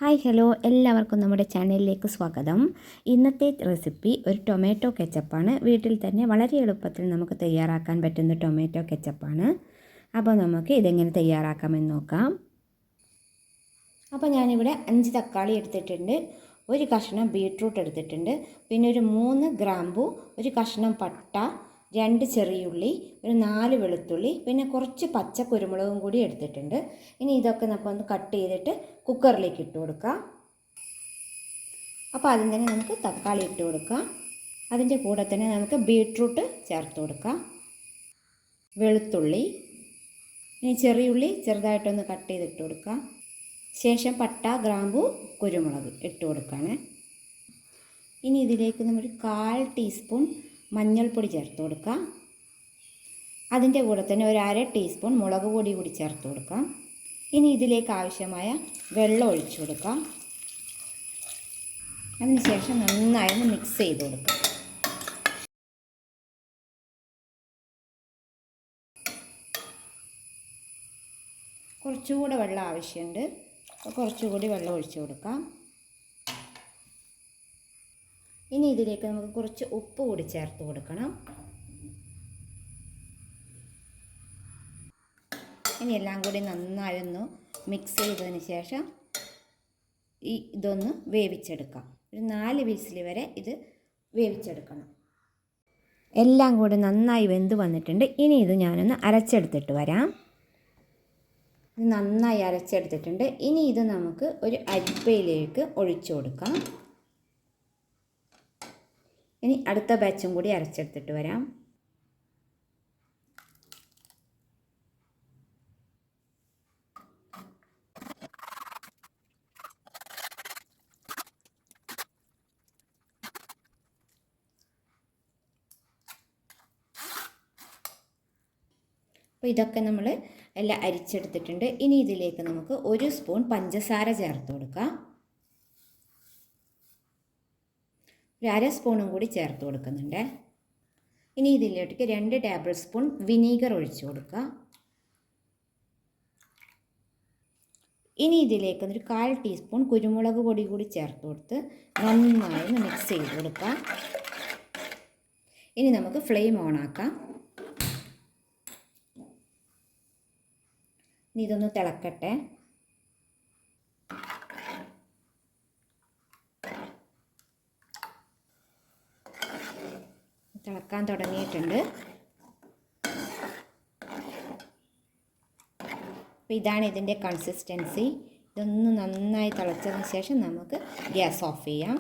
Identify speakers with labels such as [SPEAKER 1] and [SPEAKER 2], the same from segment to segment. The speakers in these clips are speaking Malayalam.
[SPEAKER 1] ഹായ് ഹലോ എല്ലാവർക്കും നമ്മുടെ ചാനലിലേക്ക് സ്വാഗതം. ഇന്നത്തെ റെസിപ്പി ഒരു ടൊമാറ്റോ കെച്ചപ്പാണ്. വീട്ടിൽ തന്നെ വളരെ എളുപ്പത്തിൽ നമുക്ക് തയ്യാറാക്കാൻ പറ്റുന്ന ടൊമാറ്റോ കെച്ചപ്പാണ്. അപ്പോൾ നമുക്ക് ഇതെങ്ങനെ തയ്യാറാക്കാമെന്ന് നോക്കാം. അപ്പോൾ ഞാനിവിടെ 5 തക്കാളി എടുത്തിട്ടുണ്ട്, ഒരു കഷ്ണം ബീട്രൂട്ട് എടുത്തിട്ടുണ്ട്, പിന്നെ ഒരു 3 ഗ്രാമ്പു, ഒരു കഷ്ണം പട്ട, 2 ചെറിയുള്ളി, ഒരു 4 വെളുത്തുള്ളി, പിന്നെ കുറച്ച് പച്ച കുരുമുളകും കൂടി എടുത്തിട്ടുണ്ട്. ഇനി ഇതൊക്കെ നമുക്കൊന്ന് കട്ട് ചെയ്തിട്ട് കുക്കറിലേക്ക് ഇട്ട് കൊടുക്കാം. അപ്പോൾ ആദ്യം തന്നെ നമുക്ക് തക്കാളി ഇട്ട് കൊടുക്കാം. അതിൻ്റെ കൂടെ തന്നെ നമുക്ക് ബീട്രൂട്ട് ചേർത്ത് കൊടുക്കാം, വെളുത്തുള്ളി, ഇനി ചെറിയുള്ളി ചെറുതായിട്ടൊന്ന് കട്ട് ചെയ്തിട്ട് കൊടുക്കാം. ശേഷം പട്ട, ഗ്രാമ്പു, കുരുമുളക് ഇട്ട് കൊടുക്കുകയാണ്. ഇനി ഇതിലേക്ക് നമ്മളൊരു 1/4 ടീസ്പൂൺ മഞ്ഞൾപ്പൊടി ചേർത്ത് കൊടുക്കാം. അതിൻ്റെ കൂടെ തന്നെ ഒരു 1/2 ടീസ്പൂൺ മുളക് പൊടി കൂടി ചേർത്ത് കൊടുക്കാം. ഇനി ഇതിലേക്ക് ആവശ്യമായ വെള്ളം ഒഴിച്ചു കൊടുക്കാം. അതിനുശേഷം നന്നായി ഒന്ന് മിക്സ് ചെയ്ത് കൊടുക്കാം. കുറച്ചുകൂടെ വെള്ളം ആവശ്യമുണ്ട്, കുറച്ചുകൂടി വെള്ളം ഒഴിച്ചു കൊടുക്കാം. ഇനി ഇതിലേക്ക് നമുക്ക് കുറച്ച് ഉപ്പ് കൂടി ചേർത്ത് കൊടുക്കണം. ഇനി എല്ലാം കൂടി നന്നായി ഒന്ന് മിക്സ് ചെയ്തതിന് ശേഷം ഇതൊന്ന് വേവിച്ചെടുക്കാം. ഒരു 4 വിസിൽ വരെ ഇത് വേവിച്ചെടുക്കണം. എല്ലാം കൂടി നന്നായി വെന്ത് വന്നിട്ടുണ്ട്. ഇനി ഇത് ഞാനൊന്ന് അരച്ചെടുത്തിട്ട് വരാം. നന്നായി അരച്ചെടുത്തിട്ടുണ്ട്. ഇനി ഇത് നമുക്ക് ഒരു അരിപ്പയിലേക്ക് ഒഴിച്ചു കൊടുക്കാം. ഇനി അടുത്ത ബാച്ചും കൂടി അരച്ചെടുത്തിട്ട് വരാം. അപ്പോൾ ഇതൊക്കെ നമ്മൾ എല്ലാം അരിച്ചെടുത്തിട്ടുണ്ട്. ഇനി ഇതിലേക്ക് നമുക്ക് 1 സ്പൂൺ പഞ്ചസാര ചേർത്ത് കൊടുക്കാം. ഒരു 1/2 സ്പൂണും കൂടി ചേർത്ത് കൊടുക്കുന്നുണ്ട്. ഇനി ഇതിലേക്ക് 2 ടേബിൾ സ്പൂൺ വിനീഗർ ഒഴിച്ചു കൊടുക്കുക. ഇനി ഇതിലേക്ക് ഒരു 1/4 ടീസ്പൂൺ കുരുമുളക് പൊടി കൂടി ചേർത്ത് കൊടുത്ത് നന്നായി ഒന്ന് മിക്സ് ചെയ്ത് കൊടുക്കാം. ഇനി നമുക്ക് ഫ്ലെയിം ഓൺ ആക്കാം. ഇനി ഇതൊന്ന് തിളക്കട്ടെ. തിളക്കാൻ തുടങ്ങിയിട്ടുണ്ട്. അപ്പോൾ ഇതാണ് ഇതിൻ്റെ കൺസിസ്റ്റൻസി. ഇതൊന്ന് നന്നായി തിളച്ചതിന് ശേഷം നമുക്ക് ഗ്യാസ് ഓഫ് ചെയ്യാം.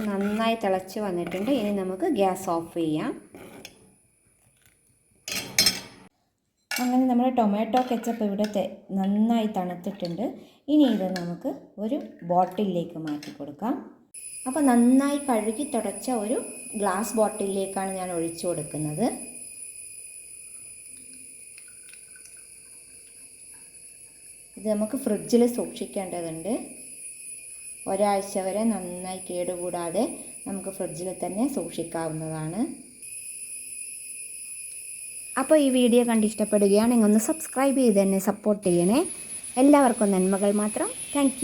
[SPEAKER 1] നന്നായി തിളച്ച് വന്നിട്ടുണ്ട്. ഇനി നമുക്ക് ഗ്യാസ് ഓഫ് ചെയ്യാം. അങ്ങനെ നമ്മുടെ ടൊമാറ്റോ കെച്ചപ്പ് ഇവിടെ നന്നായി തണുത്തിട്ടുണ്ട്. ഇനി ഇത് നമുക്ക് ഒരു ബോട്ടിലിലേക്ക് മാറ്റി കൊടുക്കാം. അപ്പോൾ നന്നായി കഴുകി തുടച്ച ഒരു ഗ്ലാസ് ബോട്ടിലിലേക്കാണ് ഞാൻ ഒഴിച്ചു കൊടുക്കുന്നത്. ഇത് നമുക്ക് ഫ്രിഡ്ജിൽ സൂക്ഷിക്കേണ്ടതുണ്ട്. ഒരാഴ്ച വരെ നന്നായി കേടുകൂടാതെ നമുക്ക് ഫ്രിഡ്ജിൽ തന്നെ സൂക്ഷിക്കാവുന്നതാണ്. അപ്പോൾ ഈ വീഡിയോ കണ്ട് ഇഷ്ടപ്പെടുകയാണെങ്കിൽ ഒന്ന് സബ്സ്ക്രൈബ് ചെയ്ത് തന്നെ സപ്പോർട്ട് ചെയ്യണേ. എല്ലാവർക്കും നന്മകൾ മാത്രം. താങ്ക്